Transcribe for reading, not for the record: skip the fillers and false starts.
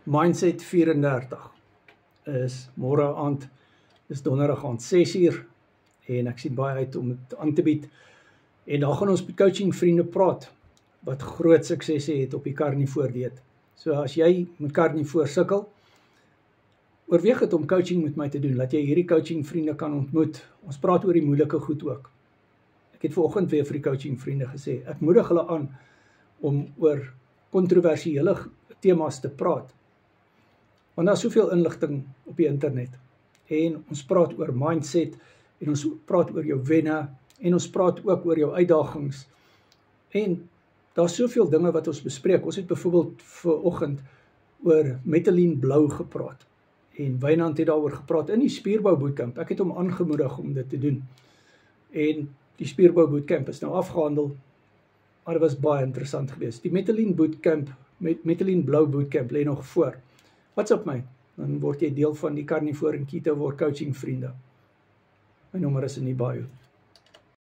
Mindset 34 is môre aand, is donderdag aand 6uur en ek sien baie uit om dit aan te bied. En daar gaan ons met coaching vriende praat wat groot suksesse het op die Carnivore dieet. So as jy met Carnivore sukkel, oorweeg dit om coaching met my te doen, dat jy hierdie coaching vriende kan ontmoet. Ons praat oor die moeilike goed ook. Ek het vanoggend weer vir die coaching vriende gesê, ek moedig hulle aan om oor kontroversiële temas te praat. Want daar is soveel inligting op die internet. En ons praat oor mindset, en ons praat oor jou wenne, en ons praat ook oor jou uitdagings. En daar is soveel dinge wat ons bespreek. Ons het byvoorbeeld vanoggend oor Methylene Blou gepraat. En Wynand het daaroor gepraat in die spierbou bootcamp. Ek het hom aangemoedig om dit te doen. En die spierbou bootcamp is nou afgehandel, maar dit was baie interessant geweest. Die Methylene bootcamp, Methylene Blou bootcamp lê nog voor. Wat's op my? Dan word jy deel van die Carnivore en Keto War coaching vriende. My nommer is in die bio.